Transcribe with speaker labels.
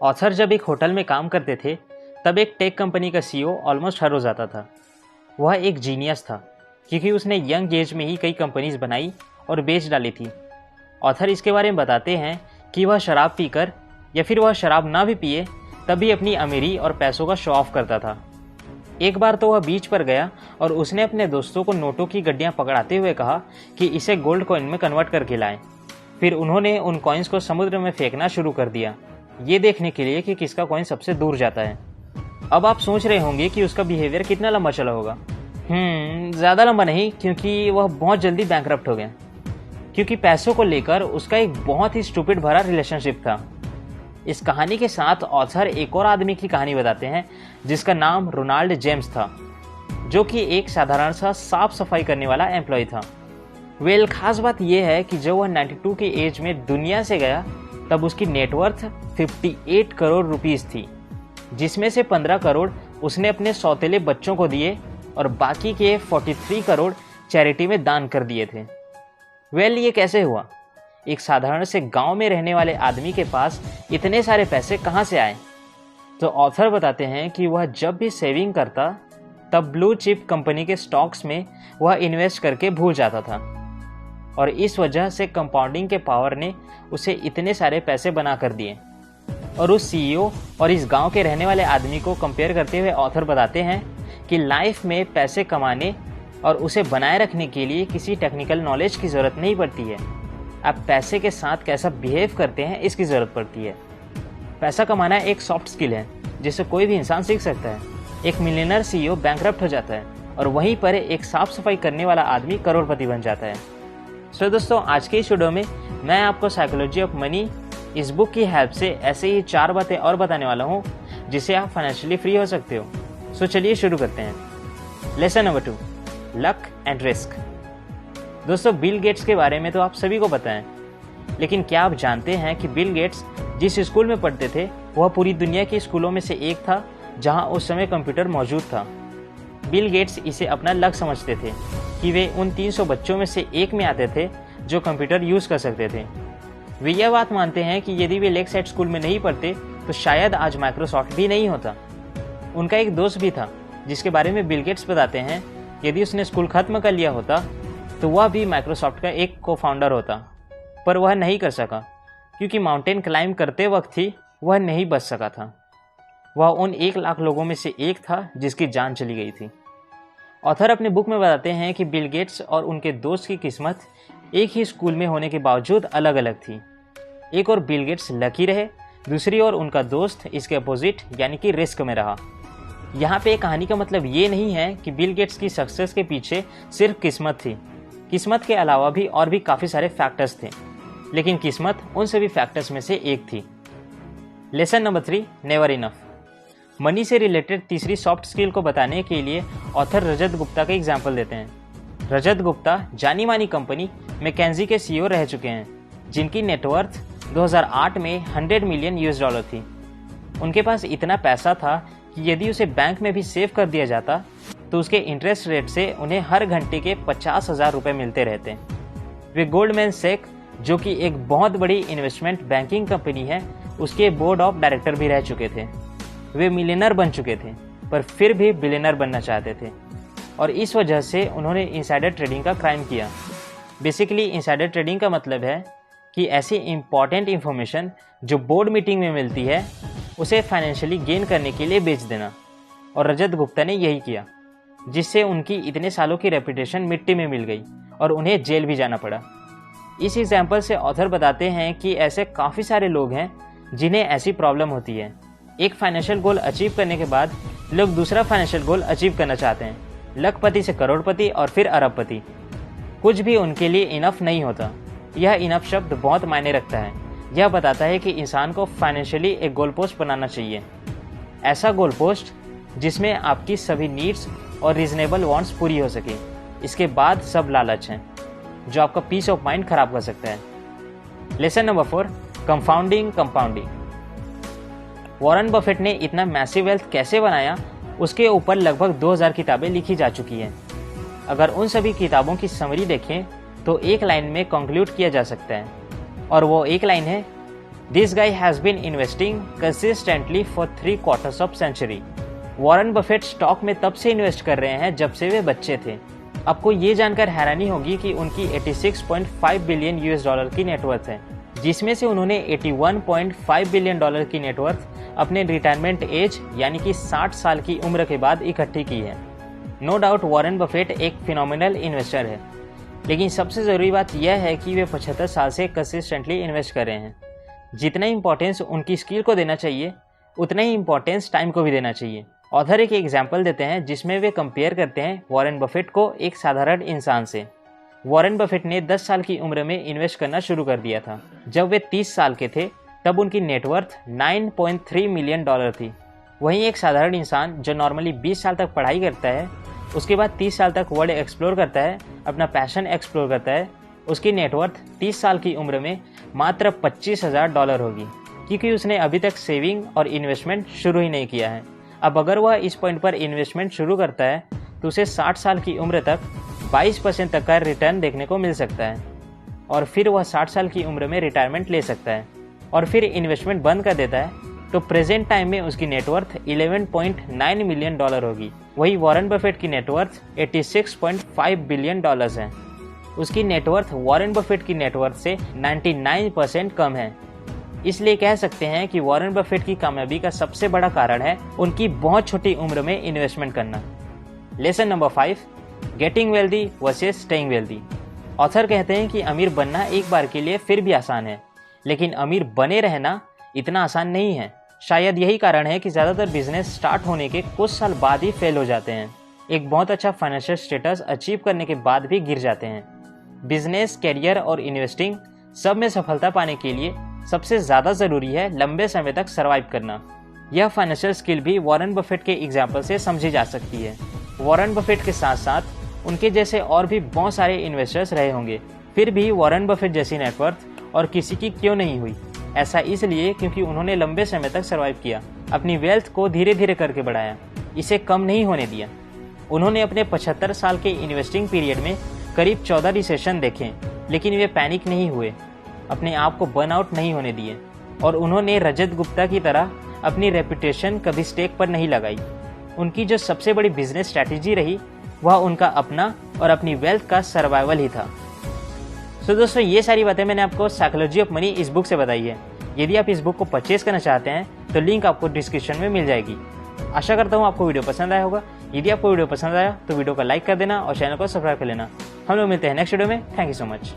Speaker 1: Author जब एक hotel में काम करते थे तब एक टेक कंपनी का सीईओ ऑलमोस्ट हर हो जाता था। वह एक जीनियस था क्योंकि उसने यंग एज में ही कई कंपनीज बनाई और बेच डाली थी। ऑथर इसके बारे में बताते हैं कि वह शराब पीकर या फिर वह शराब ना भी पिए तब भी अपनी अमीरी और पैसों का शो ऑफ करता था। एक बार तो वह बीच पर गया और उसने अपने दोस्तों को नोटों की गड्डियां पकड़ाते हुए कहा कि इसे गोल्ड कॉइन में कन्वर्ट करके लाएं। फिर उन्होंने उन कॉइन्स को समुद्र में फेंकना शुरू कर दिया, ये देखने के लिए कि किसका कॉइन सबसे दूर जाता है। अब आप सोच रहे होंगे कि उसका बिहेवियर कितना लंबा चला होगा। ज़्यादा लंबा नहीं, क्योंकि वह बहुत जल्दी बैंकरप्ट हो गया, क्योंकि पैसों को लेकर उसका एक बहुत ही स्टूपिड भरा रिलेशनशिप था। इस कहानी के साथ ऑथर एक और आदमी की कहानी बताते हैं जिसका नाम रोनाल्ड जेम्स था, जो कि एक साधारण सा साफ सफाई करने वाला एम्प्लॉय था। खास बात यह है कि जब वह 92 की एज में दुनिया से गया तब उसकी नेटवर्थ 58 करोड़ रुपीस थी, जिसमें से 15 करोड़ उसने अपने सौतेले बच्चों को दिए और बाकी के 43 करोड़ चैरिटी में दान कर दिए थे। ये कैसे हुआ? एक साधारण से गांव में रहने वाले आदमी के पास इतने सारे पैसे कहां से आए? तो ऑथर बताते हैं कि वह जब भी सेविंग करता तब ब्लू चिप कंपनी के स्टॉक्स में वह इन्वेस्ट करके भूल जाता था, और इस वजह से कंपाउंडिंग के पावर ने उसे इतने सारे पैसे बना कर दिए। और उस सीईओ और इस गांव के रहने वाले आदमी को कंपेयर करते हुए ऑथर बताते हैं कि लाइफ में पैसे कमाने और उसे बनाए रखने के लिए किसी टेक्निकल नॉलेज की ज़रूरत नहीं पड़ती है, आप पैसे के साथ कैसा बिहेव करते हैं इसकी ज़रूरत पड़ती है। पैसा कमाना एक सॉफ्ट स्किल है जिसे कोई भी इंसान सीख सकता है। एक मिलियनर सीईओ बैंकरप्ट हो जाता है और वहीं पर एक साफ सफाई करने वाला आदमी करोड़पति बन जाता है। तो दोस्तों, आज के इस वीडियो में मैं आपको साइकोलॉजी ऑफ मनी इस बुक की हेल्प से ऐसे ही 4 बातें और बताने वाला हूँ जिससे आप फाइनेंशियली फ्री हो सकते हो। सो चलिए शुरू करते हैं। Lesson number 2, luck and risk. दोस्तों, बिल गेट्स के बारे में तो आप सभी को पता है, लेकिन क्या आप जानते हैं कि बिल गेट्स जिस स्कूल में पढ़ते थे वह पूरी दुनिया के स्कूलों में से एक था जहां उस समय कंप्यूटर मौजूद था। बिल गेट्स इसे अपना लक समझते थे कि वे उन 300 बच्चों में से एक में आते थे जो कंप्यूटर यूज़ कर सकते थे। वे यह बात मानते हैं कि यदि वे लेक साइड स्कूल में नहीं पढ़ते तो शायद आज माइक्रोसॉफ्ट भी नहीं होता। उनका एक दोस्त भी था जिसके बारे में बिल गेट्स बताते हैं यदि उसने स्कूल खत्म कर लिया होता तो वह भी माइक्रोसॉफ्ट का एक को फाउंडर होता, पर वह नहीं कर सका क्योंकि माउंटेन क्लाइंब करते वक्त ही वह नहीं बच सका था। वह उन 1 लाख लोगों में से एक था जिसकी जान चली गई थी। ऑथर अपने बुक में बताते हैं कि बिल गेट्स और उनके दोस्त की किस्मत एक ही स्कूल में होने के बावजूद अलग अलग थी। एक और बिल गेट्स लकी रहे, दूसरी ओर उनका दोस्त इसके अपोजिट यानी कि रिस्क में रहा। यहाँ पे कहानी का मतलब ये नहीं है कि बिल गेट्स की सक्सेस के पीछे सिर्फ किस्मत थी। किस्मत के अलावा भी और भी काफ़ी सारे फैक्टर्स थे, लेकिन किस्मत उन सभी फैक्टर्स में से एक थी। Lesson number 3, never enough. Money से रिलेटेड तीसरी सॉफ्ट स्किल को बताने के लिए ऑथर रजत गुप्ता का एग्जाम्पल देते हैं। रजत गुप्ता जानी मानी कंपनी मैकेंजी के सीईओ रह चुके हैं, जिनकी नेटवर्थ 2008 में $100 मिलियन थी। उनके पास इतना पैसा था कि यदि उसे बैंक में भी सेव कर दिया जाता तो उसके इंटरेस्ट रेट से उन्हें हर घंटे के 50,000 रुपये मिलते रहते। वे गोल्डमैन सैक्स, जो कि एक बहुत बड़ी इन्वेस्टमेंट बैंकिंग कंपनी है, उसके बोर्ड ऑफ डायरेक्टर भी रह चुके थे। वे मिलियनर बन चुके थे पर फिर भी बिलियनर बनना चाहते थे, और इस वजह से उन्होंने इनसाइडर ट्रेडिंग का क्राइम किया। बेसिकली इनसाइडर ट्रेडिंग का मतलब है कि ऐसी इंपॉर्टेंट इन्फॉर्मेशन जो बोर्ड मीटिंग में मिलती है उसे फाइनेंशियली गेन करने के लिए बेच देना, और रजत गुप्ता ने यही किया, जिससे उनकी इतने सालों की रेपुटेशन मिट्टी में मिल गई और उन्हें जेल भी जाना पड़ा। इस एग्जाम्पल से ऑथर बताते हैं कि ऐसे काफ़ी सारे लोग हैं जिन्हें ऐसी प्रॉब्लम होती है। एक फाइनेंशियल गोल अचीव करने के बाद लोग दूसरा फाइनेंशियल गोल अचीव करना चाहते हैं, लखपति से करोड़पति और फिर अरबपति। कुछ भी उनके लिए इनफ नहीं होता। यह इनफ शब्द बहुत मायने रखता है। यह बताता है कि इंसान को फाइनेंशियली एक गोल पोस्ट बनाना चाहिए, ऐसा गोल पोस्ट जिसमें आपकी सभी नीड्स और रीजनेबल वांट्स पूरी हो सके। इसके बाद सब लालच हैं जो आपका पीस ऑफ माइंड खराब कर सकता है। Lesson number 4, compounding. Warren Buffett ने इतना मैसिव वेल्थ कैसे बनाया, उसके ऊपर लगभग 2000 किताबें लिखी जा चुकी हैं। अगर उन सभी किताबों की समरी देखें तो एक लाइन में कंक्लूड किया जा सकता है, और वो एक लाइन है, this guy has been investing consistently for 3 quarters of century. Warren Buffett stock में तब से इन्वेस्ट कर रहे हैं जब से वे बच्चे थे। आपको ये जानकर हैरानी होगी कि उनकी 86.5 बिलियन यूएस डॉलर की नेटवर्थ है, जिसमें से उन्होंने 81.5 बिलियन डॉलर की नेटवर्थ अपने रिटायरमेंट एज यानी कि 60 साल की उम्र के बाद इकट्ठी की है। नो डाउट वॉरेन बफेट एक फिनोमिनल इन्वेस्टर है, लेकिन सबसे ज़रूरी बात यह है कि वे 75 साल से कंसिस्टेंटली इन्वेस्ट कर रहे हैं। जितना इंपॉर्टेंस उनकी स्किल को देना चाहिए, उतना ही इंपॉर्टेंस टाइम को भी देना चाहिए। ऑथर एक एग्जाम्पल देते हैं जिसमें वे कंपेयर करते हैं वॉरेन बफेट को एक साधारण इंसान से। वॉरेन बफेट ने 10 साल की उम्र में इन्वेस्ट करना शुरू कर दिया था। जब वे 30 साल के थे तब उनकी नेटवर्थ 9.3 मिलियन डॉलर थी। वहीं एक साधारण इंसान जो नॉर्मली 20 साल तक पढ़ाई करता है, उसके बाद 30 साल तक वर्ल्ड एक्सप्लोर करता है, अपना पैशन एक्सप्लोर करता है, उसकी नेटवर्थ 30 साल की उम्र में मात्र $25,000 होगी, क्योंकि उसने अभी तक सेविंग और इन्वेस्टमेंट शुरू ही नहीं किया है। अब अगर वह इस पॉइंट पर इन्वेस्टमेंट शुरू करता है तो उसे 60 साल की उम्र तक 22% तक का रिटर्न देखने को मिल सकता है, और फिर वह 60 साल की उम्र में रिटायरमेंट ले सकता है और फिर इन्वेस्टमेंट बंद कर देता है, तो प्रेजेंट टाइम में उसकी नेटवर्थ 11.9 मिलियन डॉलर होगी। वही वॉरेन बफेट की नेटवर्थ 86.5 बिलियन डॉलर्स है। उसकी नेटवर्थ वॉरेन बफेट की नेटवर्थ से 99% कम है। इसलिए कह सकते हैं कि वॉरेन बफेट की कामयाबी का सबसे बड़ा कारण है उनकी बहुत छोटी उम्र में इन्वेस्टमेंट करना। Lesson number 5, getting wealthy versus staying wealthy. Author कहते हैं कि अमीर बनना एक बार के लिए फिर भी आसान है, लेकिन अमीर बने रहना इतना आसान नहीं है। शायद यही कारण है कि ज़्यादातर बिजनेस स्टार्ट होने के कुछ साल बाद ही फेल हो जाते हैं, एक बहुत अच्छा फाइनेंशियल स्टेटस अचीव करने के बाद भी गिर जाते हैं। बिजनेस, कैरियर और इन्वेस्टिंग सब में सफलता पाने के लिए सबसे ज़्यादा ज़रूरी है लंबे समय तक सर्वाइव करना। यह फाइनेंशियल स्किल भी वॉरेन बफेट के एग्जाम्पल से समझी जा सकती है। वॉरेन बफेट के साथ साथ उनके जैसे और भी बहुत सारे इन्वेस्टर्स रहे होंगे, फिर भी वॉरेन बफेट जैसी नेटवर्थ और किसी की क्यों नहीं हुई। ऐसा इसलिए क्योंकि उन्होंने लंबे समय तक सर्वाइव किया, अपनी वेल्थ को धीरे धीरे करके बढ़ाया, इसे कम नहीं होने दिया। उन्होंने अपने 75 साल के इन्वेस्टिंग पीरियड में करीब 14 रिसेशन देखे, लेकिन वे पैनिक नहीं हुए, अपने आप को बर्नआउट नहीं होने दिए, और उन्होंने रजत गुप्ता की तरह अपनी रेपुटेशन कभी स्टेक पर नहीं लगाई। उनकी जो सबसे बड़ी बिजनेस स्ट्रैटेजी रही वह उनका अपना और अपनी वेल्थ का सर्वाइवल ही था। तो दोस्तों, ये सारी बातें मैंने आपको साइकोलॉजी ऑफ मनी इस बुक से बताई है। यदि आप इस बुक को परचेज करना चाहते हैं तो लिंक आपको डिस्क्रिप्शन में मिल जाएगी। आशा करता हूँ आपको वीडियो पसंद आया होगा। यदि आपको वीडियो पसंद आया तो वीडियो को लाइक कर देना और चैनल को सब्सक्राइब कर लेना। हम लोग मिलते हैं नेक्स्ट वीडियो में। Thank you so much.